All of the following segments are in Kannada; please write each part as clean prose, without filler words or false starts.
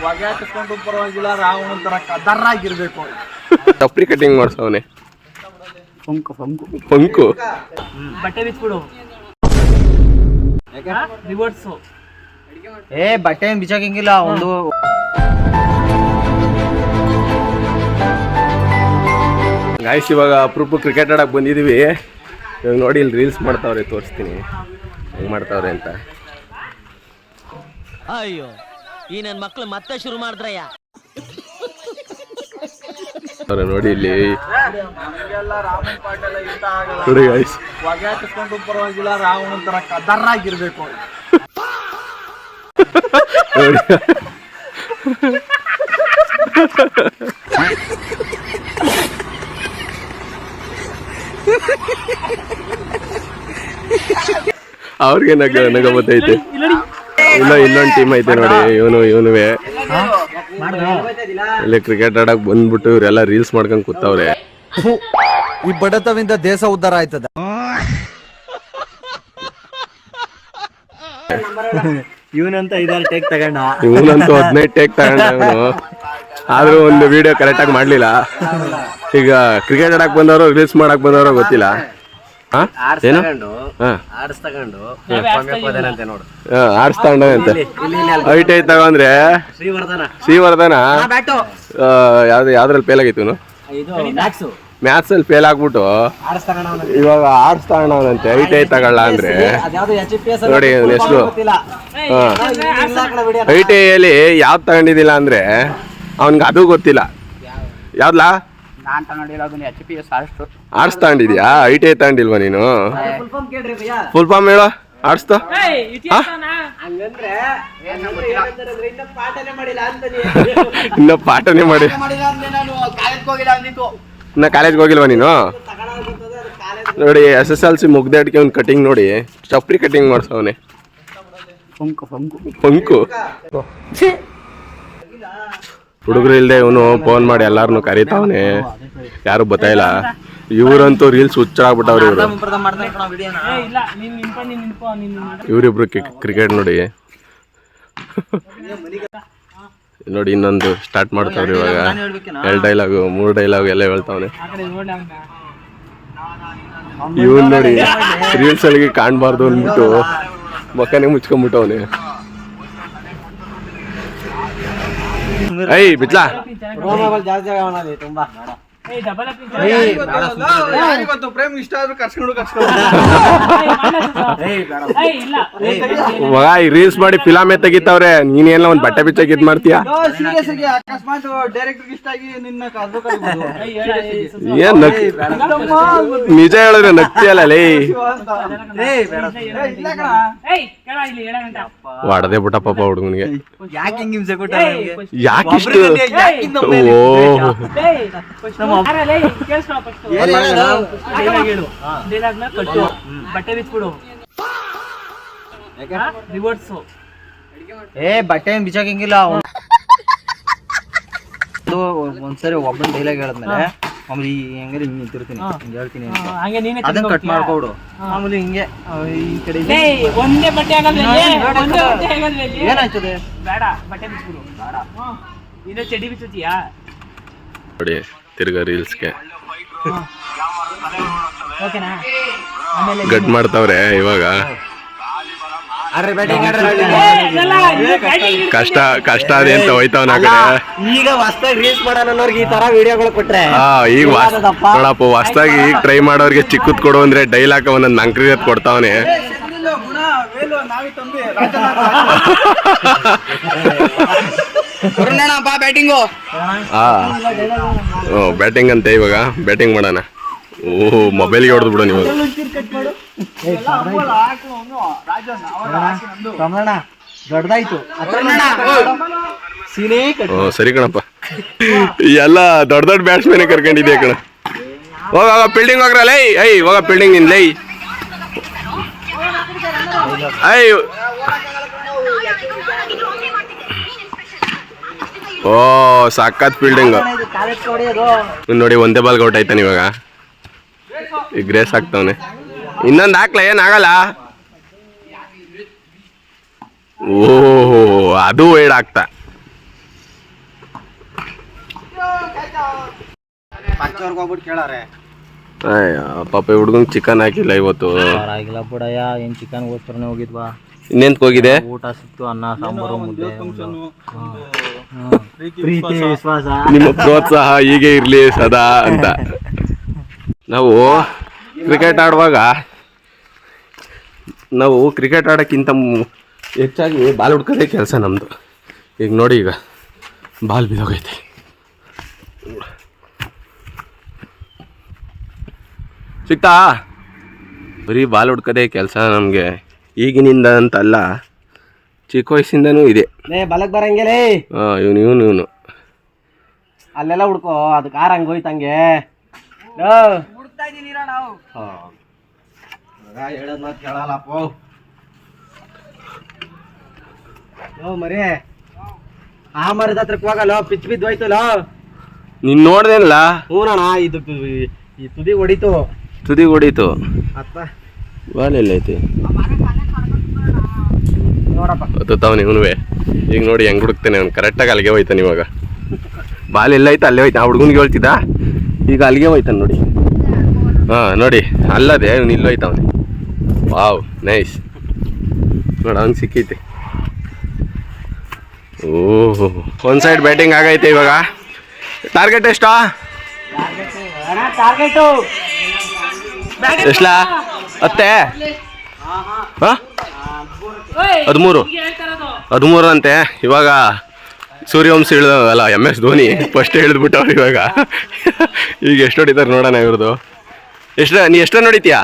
ಹೊಗೆ ಪರವಾಗಿಲ್ಲ, ರಾವಣ ತರ ಕದರಾಗಿರ್ಬೇಕು. ಟಪ್ರಿ ಕಟಿಂಗ್ ಮಾಡ್ಸವನೆ. ಫಂಕು ಬಟ್ಟೆ ಬಿಚ್ಬಿಡು. ರಿವರ್ಸು. ಬಟ್ಟೆ ಏನ್ ಬಿಚ್ಚಾಕಿಂಗಿಲ್ಲ. ಒಂದು ಗಾಯ್ಸ್, ಇವಾಗ ಅಪರೂಪ ಕ್ರಿಕೆಟ್ ಆಡಕ್ಕೆ ಬಂದಿದ್ದೀವಿ. ಇವಾಗ ನೋಡಿ ಇಲ್ಲಿ ರೀಲ್ಸ್ ಮಾಡ್ತಾವ್ರೆ, ತೋರಿಸ್ತೀನಿ ಹೆಂಗೆ ಮಾಡ್ತಾವ್ರೆ ಅಂತ. ಅಯ್ಯೋ, ಈ ನನ್ನ ಮಕ್ಳು ಮತ್ತೆ ಶುರು ಮಾಡಿದ್ರಯ್ಯ. ನೋಡಿ ಇಲ್ಲಿ ನೋಡಿ ಗಾಯ್ಸ್, ಹೊಗೆ ಹಾಕಿಸ್ಕೊಂಡು ಪರವಾಗಿಲ್ಲ, ರಾವಣ ತರ ಕದರಾಗಿರ್ಬೇಕು. ಅವ್ರಿಗೆ ನಗ ಬತ್ತೈತೆ. ಇನ್ನೊಂದು ಟೀಮ್ ಐತೆ ನೋಡಿ, ಇವನುವೆ ಇಲ್ಲಿ ಕ್ರಿಕೆಟ್ ಆಡಕ್ ಬಂದ್ಬಿಟ್ಟು ಇವರೆಲ್ಲ ರೀಲ್ಸ್ ಮಾಡ್ಕೊಂಡ್ ಕೂತವ್ರೆ. ಈ ಬಡತವಿಂದ ದೇಶ ಉದ್ಧಾರ ಆಯ್ತದ. ಇವನಂತ 5 ಟೇಕ್ ತಗೊಂಡ, ಇವನಂತೂ 15 ಟೇಕ್ ತಗೊಂಡ ಇವನು. ಆದ್ರೂ ಒಂದು ವಿಡಿಯೋ ಕರೆಕ್ಟ್ ಆಗಿ ಮಾಡ್ಲಿಲ್ಲ. ಈಗ ಕ್ರಿಕೆಟ್ ಆಡಕ್ ಬಂದವರು ರೀಲ್ಸ್ ಮಾಡಕ್ ಬಂದವರು ಗೊತ್ತಿಲ್ಲ. ಆರ್ಸ್ ತಗೊಂಡಂತೆ ಐಟ್ ಐತ್ ತಗೊಂಡ್ರೆ ಶ್ರೀವರ್ಧನ ಯಾವ್ದ್ರಲ್ಲಿ ಫೇಲ್ ಆಗೈತು ಮ್ಯಾಥ್ಸ್ ಅಲ್ಲಿ ಫೇಲ್ ಆಗ್ಬಿಟ್ಟು ಇವಾಗ ಆರ್ಟ್ಸ್ ತಗೊಂಡವನಂತೆ. ಐಟ್ ಐತ್ ತಗೊಳ್ಳ ಅಂದ್ರೆ ನೋಡಿ ಹೆಸರು. ಐಟ್ ಐಯಲ್ಲಿ ಯಾವ್ದು ತಗೊಂಡಿದ್ದಿಲ್ಲ ಅಂದ್ರೆ ಅವನ್ಗೆ ಅದು ಗೊತ್ತಿಲ್ಲ. ಯಾವ್ದಲಾ ಆರ್ಟ್ಸ್ ತಗೊಂಡಿದ್ಯಾ? ಐ ಟಿ ಐ ತಗೊಂಡಿಲ್ವಾ ನೀನು? ಫುಲ್ ಫಾರ್ಮ್ ಹೇಳೋ ಆರ್ಟ್ಸ್. ಇನ್ನ ಪಾಠನೇ ಮಾಡಿ ಇನ್ನ ಕಾಲೇಜ್ಗೆ ಹೋಗಿಲ್ವಾ ನೀನು? ನೋಡಿ SSLC ಮುಗ್ದಾಡ್ಕೆ ಒಂದು ಕಟಿಂಗ್ ನೋಡಿ, ಚಪ್ರಿ ಕಟಿಂಗ್ ಮಾಡ್ಸವನೆ. ಫಂಕು ಹುಡುಗರು ಇಲ್ದೆ ಇವನು ಫೋನ್ ಮಾಡಿ ಎಲ್ಲಾರನು ಕರೀತಾವನೆ, ಯಾರು ಬತ್ತಾಯಿಲ್ಲ. ಇವ್ರಂತೂ ರೀಲ್ಸ್ ಹುಚ್ಚಾಗ್ಬಿಟ್ಟವ್ರು ಇವರು. ಇವರಿಬ್ರು ಕ್ರಿಕೆಟ್ ನೋಡಿ ನೋಡಿ ಇನ್ನೊಂದು ಸ್ಟಾರ್ಟ್ ಮಾಡ್ತಾವ್ರಿ ಇವಾಗ. 2 ಡೈಲಾಗು 3 ಡೈಲಾಗು ಎಲ್ಲ ಹೇಳ್ತಾವನೆ. ಇವನ್ ನೋಡಿ ರೀಲ್ಸ್ ಅಲ್ಲಿ ಕಾಣ್ಬಾರ್ದು ಅಂದ್ಬಿಟ್ಟು ಮಕ್ಕನೇ ಮುಚ್ಕೊಂಡ್ಬಿಟ್ಟವನೆ. ಐ ಬಿಟ್ಲಾ ಮಗ ಈ ರೀಲ್ಸ್ ಮಾಡಿ ಫಿಲಾಮೇ ತೆಗಿತಾವ್ರೆ. ನೀನೇನ ಒಂದ್ ಬಟ್ಟೆ ಬಿಚ್ಚಾಗಿ ಇದ್ ಮಾಡ್ತೀಯಾ? ಏನ್ ನಿಜ ಹೇಳಿದ್ರೆ ನಗ್ತಿಯಲ್ಲ ಲೇ. ಹೊಡೆದೇ ಬಿಟ್ಟ ಪಾಪ ಹುಡುಗನಿಗೆ. ಯಾಕಿಷ್ಟು ಬಟ್ಟೆ ಬಿಚ್ಬಿಡು. ರಿವರ್ಸು. ಬಟ್ಟೆ ಏನ್ ಬಿಚ್ಚಾಕಿಂಗಿಲ್ಲ. ಒಂದ್ಸರಿ ಒಬ್ಬನ ಡೈಲಾಗ್ ಹೇಳಿದ್ಮೇಲೆ ಆಮೇಲೆ ಹೆಂಗಾರೆ ನಿಂತಿರ್ತೀನಿ ಹೇಳ್ತೀನಿ, ಅದನ್ನ ಕಟ್ ಮಾಡ್ಕೊಡು. ಆಮೇಲೆ ಹಿಂಗೆ ಈ ಕಡೆ ಒಂದೇ ಬಟ್ಟೆ ಏನಾಯ್ತದೆ? ಬೇಡ ಬಟ್ಟೆ ಬಿಚ್ಬಿಡು. ಇನ್ನು ಚಡ್ಡಿ ಬಿಚ್ಚುತ್ತೀಯಾ? ನೋಡಿ ತಿರ್ಗಾ ರೀಲ್ಸ್ಗೆ ಗಟ್ ಮಾಡ್ತಾವ್ರೆ ಇವಾಗ. ಕಷ್ಟ ಅದೇ ಅಂತ ಹೋಯ್ತವನ ಆ ಕಡೆ. ಈಗ ಹೊಸದಾಗಿ ರೀಲ್ಸ್ ಮಾಡೋನವ್ರಿಗೆ ಈ ತರ ವಿಡಿಯೋಗಳು ಕೊಟ್ರೆ ಈಗ ನೋಡಪ್ಪ, ಹೊಸದಾಗಿ ಈಗ ಟ್ರೈ ಮಾಡೋರ್ಗೆ ಚಿಕ್ಕದ್ ಕೊಡು ಅಂದ್ರೆ ಡೈಲಾಗ್ ಒಂದೊಂದು ನಂಕ್ರಿಯತ್ ಕೊಡ್ತಾವನೆ. ಬ್ಯಾಟಿಂಗ್ ಅಂತೆ ಇವಾಗ. ಬ್ಯಾಟಿಂಗ್ ಮಾಡೋಣ. ಓಹೋ ಮೊಬೈಲ್ಗೆ ಹೊಡೆದು ಬಿಡೋಣ ಇವಾಗ. ಸರಿ ಕಣಪ್ಪ, ಎಲ್ಲ ದೊಡ್ಡ ದೊಡ್ಡ ಬ್ಯಾಟ್ಸ್ಮನ್ ಕರ್ಕೊಂಡಿದ್ಯಾ ಕಣ. ಹೋಗ ಫೀಲ್ಡಿಂಗ್ ಹೋಗ್ರ ಲೈ. ಐ ಹೋಗ ಫೀಲ್ಡಿಂಗ್ ನಿನ್ ಲೈ. ಐ ಓ ಸಖತ್ ಫೀಲ್ಡಿಂಗ್ ನೋಡಿ. ಒಂದೇ ಬಾಲ್ಗೆ ಔಟ್ ಆಯ್ತಾನೆ ಇವಾಗ. ಈಗ ಗ್ರೇಸ್ ಆಗ್ತಾವನೆ. ಇನ್ನೊಂದು ಹಾಕ್ಲ ಏನಾಗಲ್ಲ. ಓಹೋ ಅದು ವೈಡ್ ಆಗ್ತಾ. ಪಕ್ಕವ್ರಿಗೆ ಹೋಗ್ಬಿಟ್ಟು ಕೇಳಾರೆ ಪಾಪ ಹುಡ್ಗಂಗ್ ಚಿಕನ್ ಹಾಕಿಲ್ಲ ಇವತ್ತು. ಆಗಿಲ್ಲ ಬಿಡಯ್ಯ, ಏನ್ ಚಿಕನ್ ಗೋಸ್ಕರನೇ ಹೋಗಿದ್ವಾ. ಇನ್ನೆಂತ ಹೋಗಿದೆ? ಊಟ ಸಿಕ್ತು, ಅನ್ನ ಸಾಂಬಾರು ಮುದ್ದೆ. ಪ್ರೀತಿ ವಿಶ್ವಾಸ, ನಿಮ್ಮ ಪ್ರೋತ್ಸಾಹ ಹೀಗೆ ಇರ್ಲಿ ಸದಾ ಅಂತ. ನಾವು ಕ್ರಿಕೆಟ್ ಆಡೋಕ್ಕಿಂತ ಹೆಚ್ಚಾಗಿ ಬಾಲ್ ಹುಡ್ಕೋದೇ ಕೆಲಸ ನಮ್ಮದು. ಈಗ ನೋಡಿ, ಈಗ ಬಾಲ್ ಬಿದ್ದೋಗೈತೆ. ಸಿಕ್ತಾ? ಬರೀ ಬಾಲ್ ಹುಡ್ಕೋದೇ ಕೆಲಸ ನಮಗೆ. ಈಗಿನಿಂದ ಅಂತಲ್ಲ, ಚಿಕ್ಕ ವಯಸ್ಸಿಂದನೂ ಇದೆ. ಬಲಕ್ ಬರಂಗೇಲೇ. ಇವನು ಅಲ್ಲೆಲ್ಲ ಹುಡ್ಕೋ, ಅದು ಕಾರ್ ಹಂಗೆ ಹೋಯ್ತಂಗೆ. ಹೇಳೋದ್ ಮಾತು ಕೇಳಲ್ಲಪ್ಪ. ಮರಿ ಆ ಮರದ ಹತ್ರಕ್ಕೆ ಹೋಗಲ್ಲ, ಪಿಚ್ ಬಿದ್ದು ಹೋಯ್ತಲ್ಲ. ನೀನ್ ನೋಡ್ದೇನಲ್ಲ? ಹೂನಣ್ಣ, ಇದು ಈ ತುದಿ ಹೊಡೀತು ಅತ್ತ. ಬಾಲ್ ಎಲ್ಲೈತಿ ನೋಡಪ್ಪ. ಗೊತ್ತಾವನಿ ಇವನುವೆ. ಈಗ ನೋಡಿ ಹೆಂಗ್ ಹುಡುಕ್ತಾನೆ ಅವ್ನು. ಕರೆಕ್ಟಾಗಿ ಅಲ್ಲಿಗೆ ಹೋಯ್ತಾನೆ ಇವಾಗ. ಬಾಲ್ ಎಲ್ಲೈತೆ ಅಲ್ಲೇ ಹೋಯ್ತಾನೆ. ಆ ಹುಡ್ಗನ್ಗೆ ಹೇಳ್ತಿದ್ದ, ಈಗ ಅಲ್ಲಿಗೆ ಹೋಯ್ತಾನೆ ನೋಡಿ. ನೋಡಿ ಅಲ್ಲದೆ ಇವ್ನು ಇಲ್ಲಿ ಹೋಯ್ತಾವನೆ. Wow, nice. ನೋಡ ಅವ್ನಿಗೆ ಸಿಕ್ಕೈತೆ. ಓಹ್, ಒಂದು ಸೈಡ್ ಬ್ಯಾಟಿಂಗ್ ಆಗೈತೆ ಇವಾಗ. ಟಾರ್ಗೆಟ್ ಎಷ್ಟಾ? ಎಷ್ಟಲ್ಲ? 13 ಅಂತೆ. ಇವಾಗ ಸೂರ್ಯವಂಶಿ ಅಲ್ಲ, MS ಧೋನಿ ಫಸ್ಟ್ ಹಿಡಿದ್ಬಿಟ್ಟವ್ರು ಇವಾಗ. ಈಗ ಎಷ್ಟು ಹೊಡಿತಾರೆ ನೋಡೋಣ ಇವ್ರದ್ದು. ನೀ ಎಷ್ಟು ರನ್ ಹೊಡಿತೀಯಾ?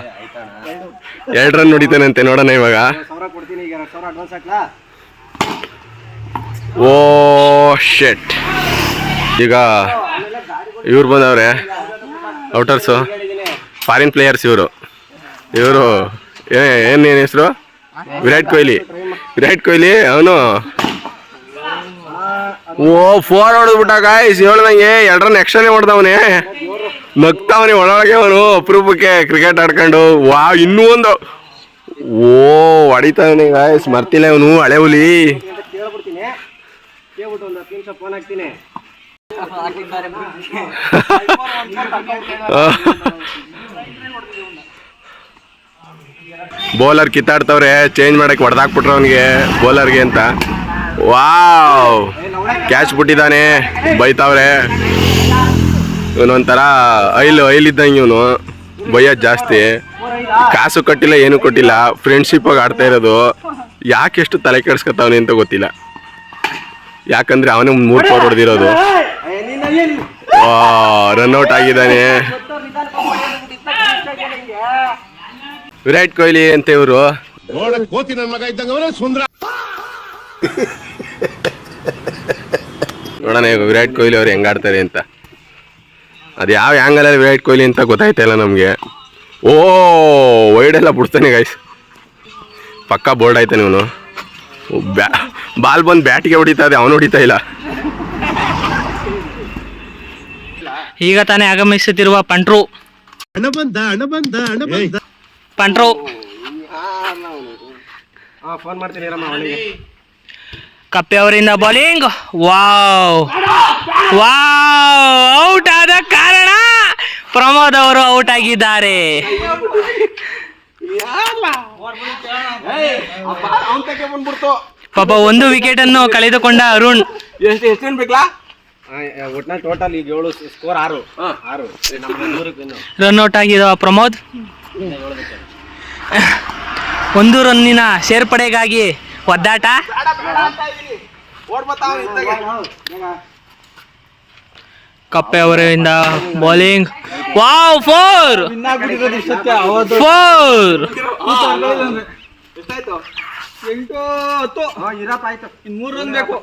2 ರನ್ ಹೊಡಿತಾನಂತೆ. ನೋಡೋಣ ಇವಾಗ. ಓ ಶೆಟ್. ಈಗ ಇವ್ರು ಬಂದವ್ರೆ, ಔಟರ್ಸು, ಫಾರಿನ್ ಪ್ಲೇಯರ್ಸ್ ಇವರು. ಏನು ಹೆಸರು? ವಿರಾಟ್ ಕೊಹ್ಲಿ. ಅವನು 4 ಹೊಡೆದ್ಬಿಟ್ಟ ಗಾಯ್ಸ್. ಹೇಳ್ದಂಗೆ 2 ರನ್ ಎಕ್ಸ್ಟ್ರಾನೇ ಹೊಡೆದವನೇ. ನಗ್ತಾವನೆ ಒಳಗೆ ಅವನು ಅಪರೂಪಕ್ಕೆ ಕ್ರಿಕೆಟ್ ಆಡ್ಕೊಂಡು. ಇನ್ನೂ ಒಂದು ಹೊಡಿತಾವನೆ ಗಾಯ್ಸ್. ಮರ್ತಿಲ್ಲ ಇವನು, ಹಳೆ ಹುಲಿ. ಬೌಲರ್ ಕಿತ್ತಾಡ್ತವ್ರೆ, ಚೇಂಜ್ ಮಾಡಕ್ಕೆ ಹೊಡೆದಾಕ್ಬಿಟ್ರು ಅವನಿಗೆ, ಬೌಲರ್ಗೆ ಅಂತ. ವಾವ್, ಕ್ಯಾಚ್ ಬಿಟ್ಟಿದ್ದಾನೆ. ಬೈತಾವ್ರೆ. ಇವನೊಂಥರ ಐಲ್ ಇದ್ದಂಗೆ. ಇವನು ಬೈಯೋದು ಜಾಸ್ತಿ. ಕಾಸು ಕೊಟ್ಟಿಲ್ಲ, ಏನು ಕೊಟ್ಟಿಲ್ಲ, ಫ್ರೆಂಡ್ಶಿಪ್ ಆಗಿ ಆಡ್ತಾ ಇರೋದು. ಯಾಕೆ ಎಷ್ಟು ತಲೆ ಕೆಡಿಸ್ಕೊತಾವನೆ ಅಂತ ಗೊತ್ತಿಲ್ಲ. ಯಾಕಂದ್ರೆ ಅವನೇ 3 4 ಹೊಡೆದಿರೋದು. ರನ್ಔಟ್ ಆಗಿದ್ದಾನೆ ವಿರಾಟ್ ಕೊಹ್ಲಿ ಅಂತ ಇವರು. ನೋಡೋಣ ಈಗ ವಿರಾಟ್ ಕೊಹ್ಲಿ ಅವ್ರು ಹೆಂಗಾಡ್ತಾರೆ ಅಂತ. ಅದು ಯಾವ ಆ್ಯಂಗಲಲ್ಲಿ ವಿರಾಟ್ ಕೊಹ್ಲಿ ಅಂತ ಗೊತ್ತಾಯ್ತಲ್ಲ ನಮಗೆ. ವೈಡೆಲ್ಲ ಬಿಡ್ತಾನೆ ಗೈಸ್. ಪಕ್ಕಾ ಬೋರ್ಡ್ ಆಯ್ತಾನೆ ಇವನು. ಬಾಲ್ ಬಂದು ಬ್ಯಾಟಿಗೆ ಹೊಡಿತಾ ಇದೆ, ಅವನು ಹೊಡಿತಾ ಇಲ್ಲ. ಈಗ ತಾನೇ ಆಗಮಿಸುತ್ತಿರುವ ಪಂಟ್ರು ಫೋನ್ ಮಾಡ್ತೀನಿ ಕಪ್ಪೆ ಅವರಿಂದ ಬೌಲಿಂಗ್. ಔಟ್ ಆದ ಕಾರಣ ಪ್ರಮೋದ್ ಅವರು ಔಟ್ ಆಗಿದ್ದಾರೆ. ಪಾಪ 1 ವಿಕೆಟ್ ಅನ್ನು ಕಳೆದುಕೊಂಡ ಅರುಣ್. ಎಷ್ಟು ಬೇಕಲ್ಲ ಒಟ್ನಲ್ಲಿ ಟೋಟಲ್ ಈಗ 7 ಸ್ಕೋರ್ 6 ರನ್ ಔಟ್ ಆಗಿದ ಪ್ರಮೋದ್. 1 ರನ್ನಿನ ಸೇರ್ಪಡೆಗಾಗಿ ಒದ್ದಾಟ. ಕಪ್ಪೆ ಅವರಿಂದ ಬೌಲಿಂಗ್. 4 3 ರನ್ ಬೇಕು.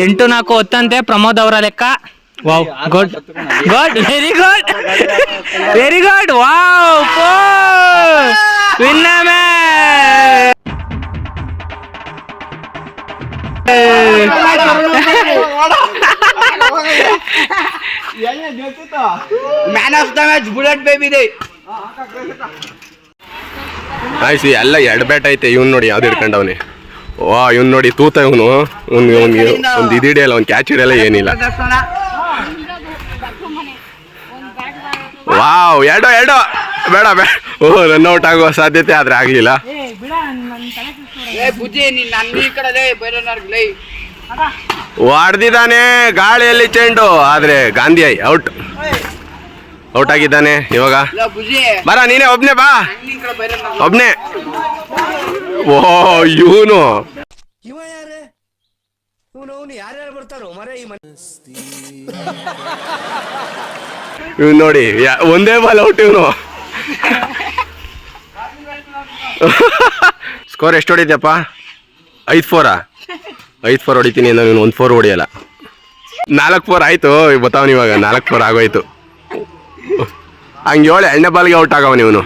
8-4 10 ಪ್ರಮೋದ್ ಅವರ ಲೆಕ್ಕ. Wow, good, very good. Wow, 4 winner man. Man of the match bullet baby ಇದೆ. ಆಯ್ತು ಎಲ್ಲ ಎಡ್ಬ್ಯಾಟ್ ಐತೆ ಇವ್ನು ನೋಡಿ ಯಾವ್ದು ಹಿಡ್ಕೊಂಡವನೆ. ವಾ ಇವ್ನು ನೋಡಿ ತೂತ ಇವನು ಒಂದು ಇದು ಹಿಡಿಯಲ್ಲ, ಒಂದು ಕ್ಯಾಚ್ ಹಿಡಿಯಲ್ಲ, ಏನಿಲ್ಲ. ವಾವ್ ಎರಡು ಬೇಡ ಓ ರನ್ ಔಟ್ ಆಗುವ ಸಾಧ್ಯತೆ ಆದ್ರೆ ಆಗ್ಲಿಲ್ಲ. ಹೊಡೆದಿದ್ದಾನೆ ಗಾಳಿಯಲ್ಲಿ ಚೆಂಡು, ಆದ್ರೆ ಗಾಂಧಿ ಔಟ್ ಆಗಿದ್ದಾನೆ. ಇವಾಗ ಬರ ನೀನೇ ಒಬ್ನೇ ಬಾ, ಒಬ್ನೇ. ಓ ಇವನು ಇವ್ ನೋಡಿ ಒಂದೇ ಬಾಲ್ ಔಟ್ ಇವನು. ಸ್ಕೋರ್ ಎಷ್ಟು ಹೊಡಿದ್ಯಪ್ಪ? 5-4 5-4 ಹೊಡಿತೀನಿ ಅಂದ್ರೆ ನೀನು 1-4 ಹೊಡಿಯಲ್ಲ. 4-4 ಆಯ್ತು ಬತ್ತಾವನ್ ಇವಾಗ. 4-4 ಆಗೋಯ್ತು. ಹಂಗೆ 7ನೇ ಬಾಲ್ಗೆ ಔಟ್ ಆಗವನು ಇವನು.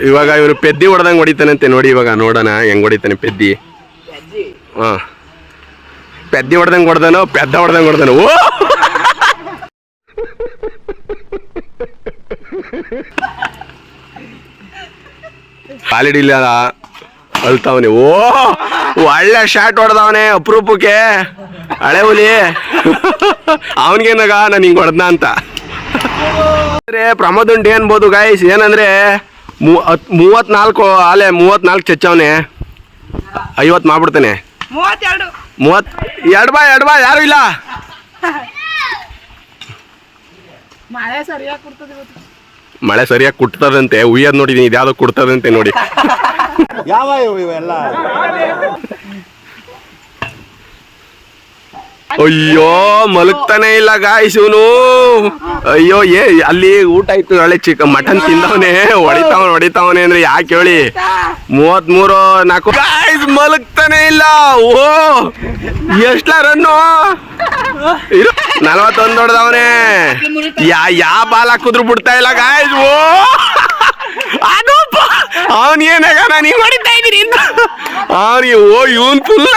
ಇವಾಗ ಇವನು ಪೆದ್ದಿ ಹೊಡೆದಂಗೆ ಹೊಡಿತಾನಂತೆ ನೋಡಿ. ಇವಾಗ ನೋಡೋಣ ಹೆಂಗ್ ಹೊಡಿತಾನೆ ಪೆದ್ದಿ. ಹಾಂ ಪೆದ್ದಿ ಹೊಡೆದಂಗೆ ಹೊಡೆದಾನೋ ಪೆದ್ದ ಹೊಡೆದಂಗೆ ಹೊಡೆದಾನೋ. ಓ ಕಾಲಿಡಿಲ್ಲ ಅಳ್ತಾವನೆ. ಓ ಒಳ್ಳೆ ಶಾಟ್ ಹೊಡೆದವನೆ ಅಪರೂಪಕ್ಕೆ. ಹಳೆ ಹುಲಿ ಅವನಿಗೇನಾಗ ನಾನು ಹಿಂಗೆ ಹೊಡೆದ್ನ ಅಂತ. ಪ್ರಮೋದ್ ಉಂಟು ಏನ್ಬೋದು ಗಾಯ್ಸ್, ಏನಂದ್ರೆ 34 ಆಲೆ 34 ಚಚ್ಚವನೆ. 50 ಮಾಡ್ಬಿಡ್ತಾನೆ. 32 ಬಾ ಯಾರು ಇಲ್ಲ. ಮಳೆ ಸರಿಯಾಗಿ ಕುಟ್ತದಂತೆ. ಉಯ್ಯದ್ ನೋಡಿದೀನಿ, ಇದ್ಯಾವ್ದೋ ಕುಡ್ತದಂತೆ ನೋಡಿ. ಯಾವ ಇವೆಲ್ಲ ಅಯ್ಯೋ ಮಲಗ್ತಾನೆ ಇಲ್ಲ ಗಾಯ್ಸ್ ಇವನು. ಅಯ್ಯೋ ಅಲ್ಲಿ ಊಟ ಆಯ್ತು, ಒಳ್ಳೆ ಮಟನ್ ತಿಂದವನೆ. ಹೊಡಿತಾವನೆ ಅಂದ್ರೆ ಯಾಕೆ ಹೇಳಿ. 33-4 ಗಾಯ್ಸ್ ಮಲಗ್ತಾನೆ ಇಲ್ಲ. ಓ ಎಷ್ಟಲ ರನ್ನು? 41 ಹೊಡೆದವನೆ. ಯಾ ಬಾಲ್ ಹಾಕಿದ್ರು ಬಿಡ್ತಾ ಇಲ್ಲ ಗಾಯ್ಸ್. ಓ ಅದು ಅವನಿಗೇನಾಗ ನಾನು ಹಿಂಗ್ ಹೊಡಿತಾ ಇದ್ದೀನಿ ಅಂತ ಅವ್ರಿಗೆ. ಓ ಇವನ್ ಫುಲ್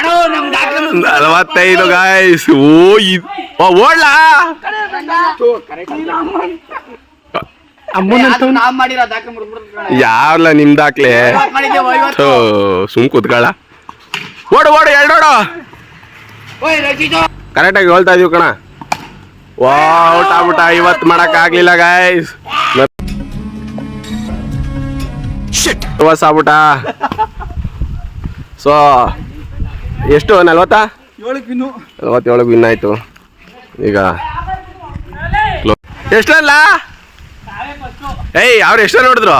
45 ಗಾಯ್ಸ್. ಓ ಓಡ್ಲಾ ಯಾವ್ಲ ನಿಮ್ದಾಕ್ಲೆ ಸುಮ್ ಕೂತ್ಗಳ. ಓಡು 2 ಕರೆಕ್ಟಾಗಿ ಹೇಳ್ತಾ ಇದೀವಿ ಕಣ. ವಾ ಔಟ್ ಆಗ್ಬಿಟ್ಟ. 50 ಮಾಡಕ್ ಆಗ್ಲಿಲ್ಲ ಗಾಯ್ಸ್. ಆಗ್ಬಿಟ್ಟ. ಸೊ ಎಷ್ಟು 47 ವಿನ್ ಆಯ್ತು. ಈಗ ಎಷ್ಟಲ್ಲ ಅವ್ರು ಎಷ್ಟು ನೋಡಿದ್ರು?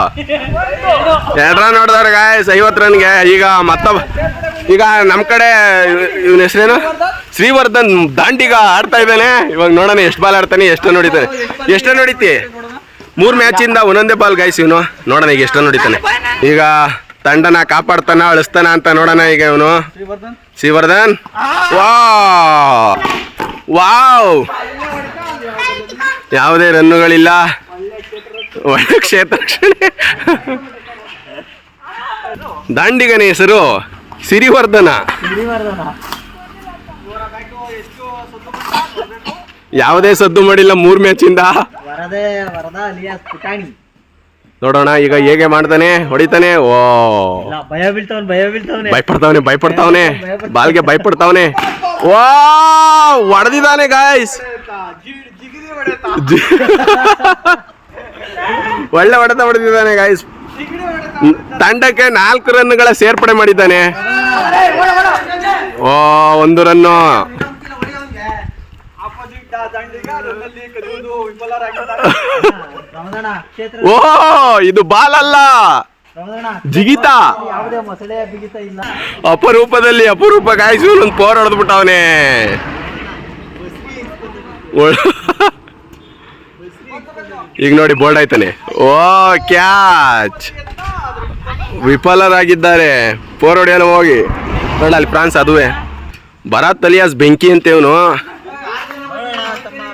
2 ರನ್ ನೋಡಿದವ್ರೆ ಗಾಯ್ಸ್ 50 ರನ್ಗೆ. ಈಗ ಈಗ ನಮ್ಮ ಕಡೆ ಇವನ ಹೆಸರೇನು ಶ್ರೀವರ್ಧನ್ ದಾಂಡಿಗ ಆಡ್ತಾ ಇದ್ದಾನೆ. ಇವಾಗ ನೋಡೋಣ ಎಷ್ಟು ಬಾಲ್ ಆಡ್ತಾನೆ, ಎಷ್ಟು ನೋಡಿತಾನೆ. ಎಷ್ಟು ನೋಡಿತಿ? 3 ಮ್ಯಾಚಿಂದ ಒಂದೊಂದೇ ಬಾಲ್ ಗಾಯ್ಸ್ ಇವನು. ನೋಡೋಣ ಈಗ ಎಷ್ಟು ನೋಡಿತಾನೆ. ಈಗ ತಂಡನ ಕಾಪಾಡ್ತಾನ ಅಳಿಸ್ತಾನ ಅಂತ ನೋಡೋಣ. ಈಗ ಇವನು ಶ್ರೀವರ್ಧನ್. ವಾವ್ ಯಾವುದೇ ರನ್ನುಗಳಿಲ್ಲ, ಒಳ್ಳೆ ಕ್ಷೇತ್ರ ರಕ್ಷಣೆ. ದಾಂಡಿಗನ ಹೆಸರು ಸಿರಿವರ್ಧನ. ಯಾವುದೇ ಸದ್ದು ಮಾಡಿಲ್ಲ 3 ಮ್ಯಾಚಿಂದ. ನೋಡೋಣ ಈಗ ಹೇಗೆ ಮಾಡ್ತಾನೆ, ಹೊಡಿತಾನೆ. ಓ ಭಯಪಡ್ತಾವನೆ ಬಾಲ್ಗೆ ಭಯಪಡ್ತಾವನೆ. ಓ ಹೊಡೆದಿದ್ದಾನೆ ಗಾಯ್ಸ್. ಒಳ್ಳೆ ಹೊಡೆದಿದ್ದಾನೆ ಗಾಯ್ಸ್. ತಂಡಕ್ಕೆ 4 ರನ್ಗಳ ಸೇರ್ಪಡೆ ಮಾಡಿದ್ದಾನೆ. ಓ 1 ರನ್ನು. ಓ ಇದು ಬಾಲ್ ಅಲ್ಲ, ಜಿಗಿತ. ಅಪರೂಪ ಗಾಯ್ಸು ಒಂದು 4 ಹೊಡೆದ್ಬಿಟ್ಟವನೆ. ಈಗ ನೋಡಿ ಬೋಲ್ಡ್ ಆಯ್ತಾನೆ. ಓ ಕ್ಯಾಚ್. ವಿಫಲರಾಗಿದ್ದಾರೆ 4 ಹೊಡೆಯಲು ಹೋಗಿ. ನೋಡ ಅಲ್ಲಿ ಫ್ರಾನ್ಸ್ ಅದುವೆ ಭರತ್ ಅಲಿಯಾಸ್ ಬೆಂಕಿ ಅಂತ ಇವನು.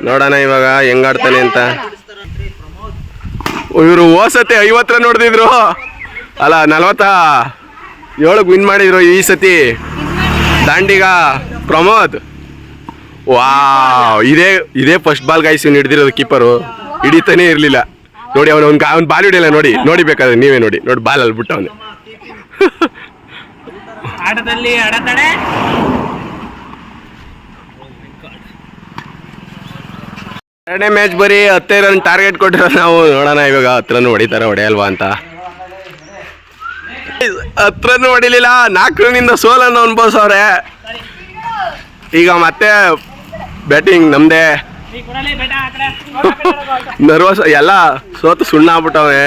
ನೋಡೋಣ ಇವಾಗ ಹೆಂಗಾಡ್ತಾನೆ ಅಂತ. ಇವರು ಹೋಸತಿ 50 ರನ್ ಹೊಡೆದಿದ್ರು ಅಲ್ಲ, 47 ವಿನ್ ಮಾಡಿದ್ರು ಈ ಸತಿ ದಾಂಡಿಗ ಪ್ರಮೋದ್. ವಾವ್ ಇದೇ ಫಸ್ಟ್ ಬಾಲ್ ಗಾಯ್ಸ್ ಇವ್ನು ಹಿಡ್ದಿರೋದು. ಕೀಪರು ಹಿಡಿತಾನೆ ಇರಲಿಲ್ಲ. ನೋಡಿ ಅವ್ನು ಬಾಲ್ ಹಿಡಿಯಲ್ಲ ನೋಡಿ ಬೇಕಾದ್ರೆ ನೀವೇ ನೋಡಿ ಬಾಲ್ ಅಲ್ಲಿ ಬಿಟ್ಟವನೆ. ಆಟದಲ್ಲಿ ಅಡೆತಡೆ. ಎರಡನೇ ಮ್ಯಾಚ್ ಬರೀ 10 ರನ್ ಟಾರ್ಗೆಟ್ ಕೊಟ್ಟಿರೋ ನಾವು. ನೋಡೋಣ ಇವಾಗ 10 ರನ್ ಹೊಡಿತಾರ ಹೊಡೆಯಲ್ವಾ ಅಂತ. 10 ರನ್ ಹೊಡಿಲಿಲ್ಲ, 4 ರನ್ನಿಂದ ಸೋಲನ್ನು ಅನ್ಭವಿಸವ್ರೆ. ಈಗ ಮತ್ತೆ ಬ್ಯಾಟಿಂಗ್ ನಮ್ದೇ. ನರ್ವಸ್ ಎಲ್ಲ ಸೋತು ಸುಣ್ಣ ಆಗ್ಬಿಟ್ಟವನೆ.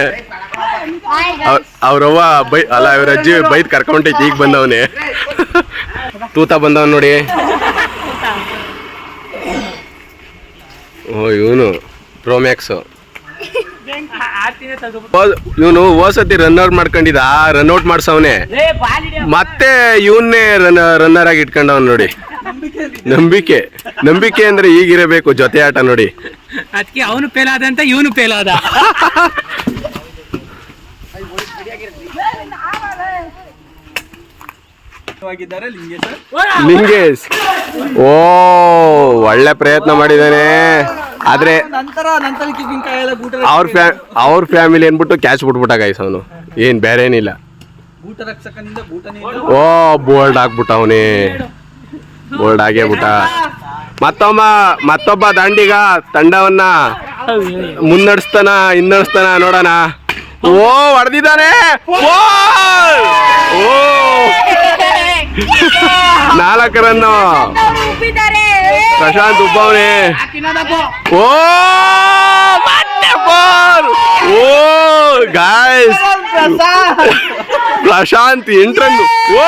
ಅವ್ರವ್ವ ಇವ್ರ ಅಜ್ಜಿ ಬೈದ್ ಕರ್ಕೊಂಡೈತಿ, ಈಗ ಬಂದವನೇ. ತೂತ ಬಂದವನ್ ನೋಡಿ. ಓ ಇವನು ಪ್ರೋಮ್ಯಾಕ್ಸ್. ಇವನು ಹೋಸತಿ ರನ್ಔಟ್ ಮಾಡ್ಕೊಂಡಿದ್ದ, ರನ್ಔಟ್ ಮಾಡ್ಸವನೆ. ಮತ್ತೆ ಇವನ್ನೇ ರನ್ನರ್ ಆಗಿ ಇಟ್ಕೊಂಡವನ್ ನೋಡಿ. ನಂಬಿಕೆ ಅಂದ್ರೆ ಈಗಿರಬೇಕು ಜೊತೆ ಆಟ ನೋಡಿ. ಅದಕ್ಕೆ ಅವನು ಫೇಲ್ ಆದಂತ ಇವನು ಫೇಲ್ ಆದ. ಲಿಂಗೇಶ್ ಓ ಒಳ್ಳೆ ಪ್ರಯತ್ನ ಮಾಡಿದಾನೆ. ಆದ್ರೆ ಅವ್ರ ಫ್ಯಾಮಿಲಿ ಅನ್ಬಿಟ್ಟು ಕ್ಯಾಚ್ ಬಿಟ್ಬಿಟ್ಟ ಗೈಸ್. ಅವನು ಏನ್ ಬೇರೆ ಏನಿಲ್ಲ. ಓ ಬೋಲ್ಡ್ ಆಗ್ಬಿಟ್ಟ ಅವನೇ, ಬೋಲ್ಡ್ ಆಗೇ ಬಿಟ್ಟ. ಮತ್ತೊಬ್ಬ ದಾಂಡಿಗ ತಂಡವನ್ನ ಮುನ್ನಡೆಸ್ತಾನ ಹಿನ್ನಡೆಸ್ತಾನ ನೋಡೋಣ. ಓ ಹೊಡೆದಿದ್ದಾನೆ. ಓ 4 ರನ್ನು ಪ್ರಶಾಂತ್ ಉಬ್ಬವನೇ. ಓ ಓ ಗಾಯ್ಸ್ ಪ್ರಶಾಂತ್ 8 ರನ್. ಓ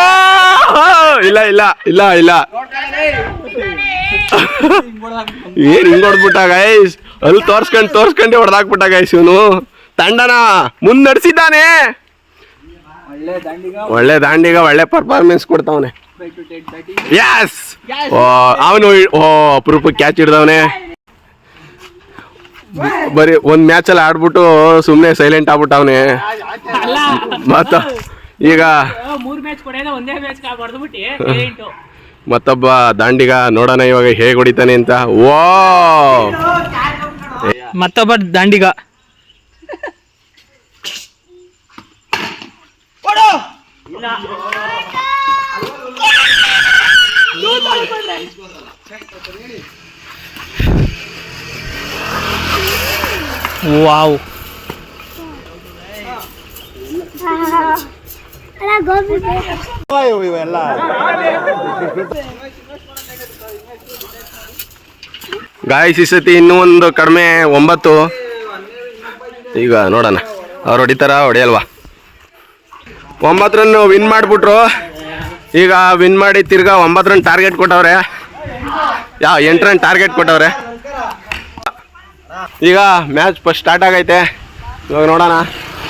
ಇಲ್ಲ ಏನ್ ಹಿಂಗ್ ಹೊಡ್ಬಿಟ್ಟ ಗೈಸ್. ಅಲ್ಲಿ ತೋರ್ಸ್ಕೊಂಡೆ ಹೊಡೆದಾಕ್ಬಿಟ್ಟ ಗೈಸ್. ಇವನು ತಂಡನ ಮುನ್ನಡೆಸಿದ್ದಾನೆ. ಒಳ್ಳೆ ದಾಂಡಿಗ ಒಳ್ಳೆ ಪರ್ಫಾರ್ಮೆನ್ಸ್ ಕೊಡ್ತಾವನೆ. ಯಸ್ ಅವನು ಅಪರೂಪ ಕ್ಯಾಚ್ ಹಿಡ್ದವನೆ. ಬರೀ ಒಂದ್ ಮ್ಯಾಚ್ ಅಲ್ಲಿ ಆಡ್ಬಿಟ್ಟು ಸುಮ್ನೆ ಸೈಲೆಂಟ್ ಆಗ್ಬಿಟ್ಟವನೆ. ಮತ್ತ ಈಗ ಮತ್ತೊಬ್ಬ ದಾಂಡಿಗ ನೋಡೋಣ ಇವಾಗ ಹೇಗ್ ಹೊಡಿತಾನೆ ಅಂತ. ಓ ಮತ್ತೊಬ್ಬ ದಾಂಡಿಗ ವಾವ್. ಗಾಯ್ಸ್ ಈ ಸತಿ ಇನ್ನೂ ಒಂದು ಕಡಿಮೆ 9. ಈಗ ನೋಡೋಣ ಅವ್ರು ಹೊಡಿತಾರ ಹೊಡೆಯಲ್ವಾ. 9 ರನ್ ವಿನ್ ಮಾಡಿಬಿಟ್ರು. ಈಗ ವಿನ್ ಮಾಡಿ ತಿರ್ಗಾ 9 ರನ್ ಟಾರ್ಗೆಟ್ ಕೊಟ್ಟವ್ರೆ. 8 ರನ್ ಟಾರ್ಗೆಟ್ ಕೊಟ್ಟವ್ರೆ. ಈಗ ಮ್ಯಾಚ್ ಫಸ್ಟ್ ಸ್ಟಾರ್ಟ್ ಆಗೈತೆ. ಇವಾಗ ನೋಡೋಣ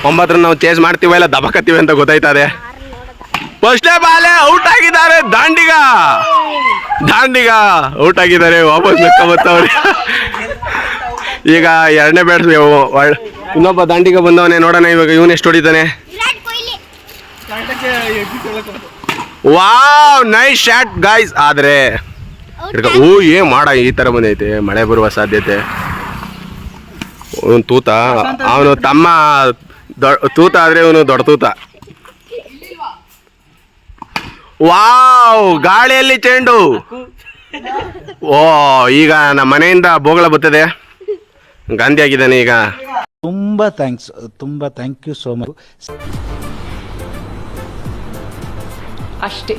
9 ರನ್ ನಾವು ಚೇಸ್ ಮಾಡ್ತೀವ ಇಲ್ಲ ದಬಕತ್ತೀವಿ ಅಂತ ಗೊತ್ತಾಯ್ತದೆ. ಫಸ್ಟೇ ಬಾಲೆ ಔಟ್ ಆಗಿದ್ದಾರೆ ದಾಂಡಿಗ ಔಟ್ ಆಗಿದ್ದಾರೆ. ವಾಪಸ್ ಲೆಕ್ಕಬತ್ತವ್ರೆ. ಈಗ ಎರಡನೇ ಬ್ಯಾಟ್ಸ್ ಇನ್ನೊಬ್ಬ ದಾಂಡಿಗ ಬಂದವನೇ. ನೋಡೋಣ ಇವಾಗ ಇವನು ಎಷ್ಟು ಹೊಡಿತಾನೆ. Wow nice shot guys. ಆದ್ರೆ ಏನ್ ಮಾಡ ಈ ತರ ಬಂದೈತೆ, ಮಳೆ ಬರುವ ಸಾಧ್ಯತೆ. ಅವನು ತೂತ, ಅವನು ತಮ್ಮ ತೂತ ಆದ್ರೆ ಇವನು ದೊಡ್ಡ ತೂತ. ವಾವ್ ಗಾಳಿಯಲ್ಲಿ ಚೆಂಡು. ಓ ಈಗ ನಮ್ಮ ಮನೆಯಿಂದ ಬೋಗಳ ಬರ್ತದೆ. ಗಾಂಧಿ ಆಗಿದ್ದಾನೆ ಈಗ. ತುಂಬಾ ಥ್ಯಾಂಕ್ ಯು ಸೋ ಮಚ್. ಅಷ್ಟೇ.